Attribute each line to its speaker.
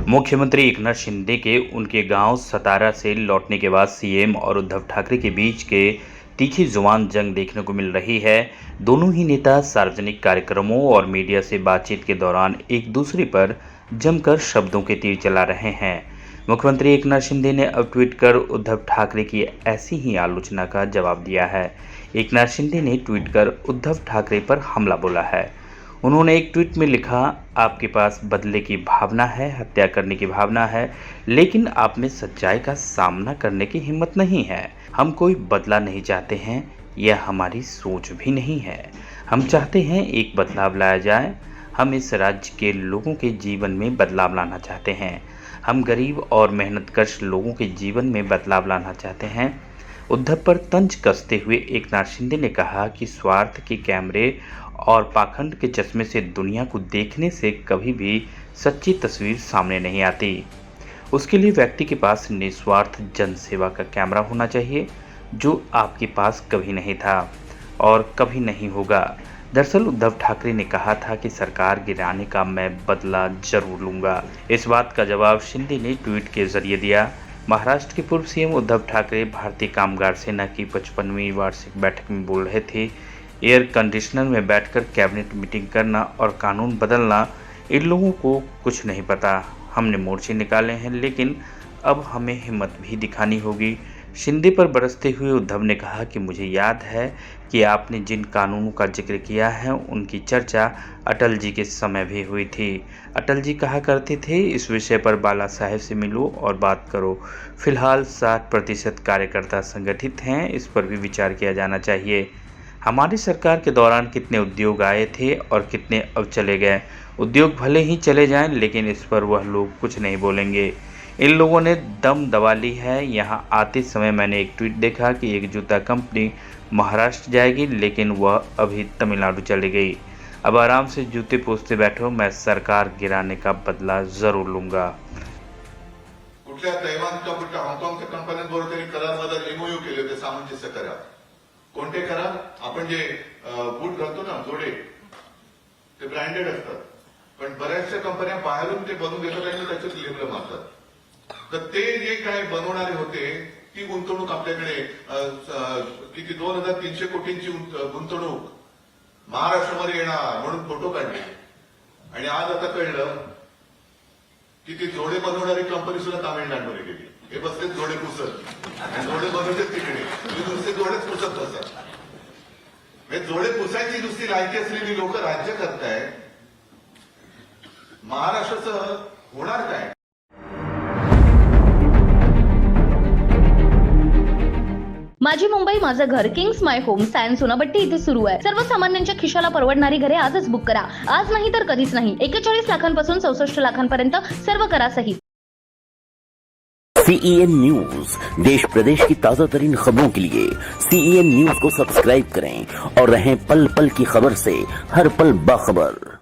Speaker 1: मुख्यमंत्री एकनाथ शिंदे के उनके गांव सतारा से लौटने के बाद सीएम और उद्धव ठाकरे के बीच के तीखी जुबान जंग देखने को मिल रही है। दोनों ही नेता सार्वजनिक कार्यक्रमों और मीडिया से बातचीत के दौरान एक दूसरे पर जमकर शब्दों के तीर चला रहे हैं। मुख्यमंत्री एकनाथ शिंदे ने अब ट्वीट कर उद्धव ठाकरे की ऐसी ही आलोचना का जवाब दिया है। एकनाथ शिंदे ने ट्वीट कर उद्धव ठाकरे पर हमला बोला है। उन्होंने एक ट्वीट में लिखा, आपके पास बदले की भावना है, हत्या करने की भावना है, लेकिन आप में सच्चाई का सामना करने की हिम्मत नहीं है। हम कोई बदला नहीं चाहते हैं, यह हमारी सोच भी नहीं है। हम चाहते हैं एक बदलाव लाया जाए। हम इस राज्य के लोगों के जीवन में बदलाव लाना चाहते हैं। हम गरीब और मेहनतकश लोगों के जीवन में बदलाव लाना चाहते हैं। उद्धव पर तंज कसते हुए एकनाथ शिंदे ने कहा कि स्वार्थ के कैमरे और पाखंड के चश्मे से दुनिया को देखने से कभी भी सच्ची तस्वीर सामने नहीं आती। उसके लिए व्यक्ति के पास निस्वार्थ जनसेवा का कैमरा होना चाहिए, जो आपके पास कभी नहीं था और कभी नहीं होगा। दरअसल उद्धव ठाकरे ने कहा था कि सरकार गिराने का मैं बदला जरूर लूंगा। इस बात का जवाब शिंदे ने ट्वीट के जरिए दिया। महाराष्ट्र के पूर्व सीएम उद्धव ठाकरे भारतीय कामगार सेना की 55वीं वार्षिक बैठक में बोल रहे थे। एयर कंडीशनर में बैठकर कैबिनेट मीटिंग करना और कानून बदलना, इन लोगों को कुछ नहीं पता। हमने मोर्चे निकाले हैं, लेकिन अब हमें हिम्मत भी दिखानी होगी। शिंदे पर बरसते हुए उद्धव ने कहा कि मुझे याद है कि आपने जिन कानूनों का जिक्र किया है उनकी चर्चा अटल जी के समय भी हुई थी। अटल जी कहा करते थे, इस विषय पर बाला साहेब से मिलो और बात करो। फिलहाल 60% कार्यकर्ता संगठित हैं, इस पर भी विचार किया जाना चाहिए। हमारी सरकार के दौरान कितने उद्योग आए थे और कितने अब चले गए। उद्योग भले ही चले जाएं, लेकिन इस पर वह लोग कुछ नहीं बोलेंगे। इन लोगों ने दम दबा ली है। यहाँ आते समय मैंने एक ट्वीट देखा कि एक जूता कंपनी महाराष्ट्र जाएगी, लेकिन वह अभी तमिलनाडु चली गई। अब आराम से जूते पोंछते बैठो, मैं सरकार गिराने का बदला जरूर लूंगा।
Speaker 2: कुठल्या तैवानच्या कुठल्या हाँगकाँगच्या कंपन्यांबरोबर त्यांनी करारमध्ये एमओयू केले होते सामंजस्य करार. कोणते करार? आपण जे बूट घालतो ना जोडे, ते ब्रँडेड असतात, पण बऱ्याचशा कंपन्या बाहेरून ते बनवून देतात आणि त्याच्यात लेबल मारतात. तर ते जे काय बनवणारे होते ती गुंतवणूक आपल्याकडे किती 2300 कोटींची गुंतवणूक महाराष्ट्रामध्ये येणार म्हणून फोटो काढले. आणि आज आता कळलं की ती जोडे बनवणारी कंपनी सुद्धा तामिळनाडूमध्ये गेली. हे बसले जोडे पुसत आणि जोडे बनवते तिकडे, नुसते जोडेच पुसत असतात. जोडे पुसायची नुसती लायकी असलेली लोक राज्य करतायत. महाराष्ट्राचं होणार काय?
Speaker 3: माझी मुंबई माझं घर, Kings my home, science Sonapatti इथे सुरू आहे. सर्वसामान्यांच्या खिशाला परवडणारी घरे आजच बुक करा. आज नाही तर कधीच नाही. 41 लाखांपासून 64 लाखांपर्यंत सर्व करा सहित.
Speaker 4: CEN न्यूज, देश प्रदेश की ताजा तरीन खबरों के लिए CEN न्यूज को सब्सक्राइब करें और रहें पल पल की खबर से हर पल बाखबर।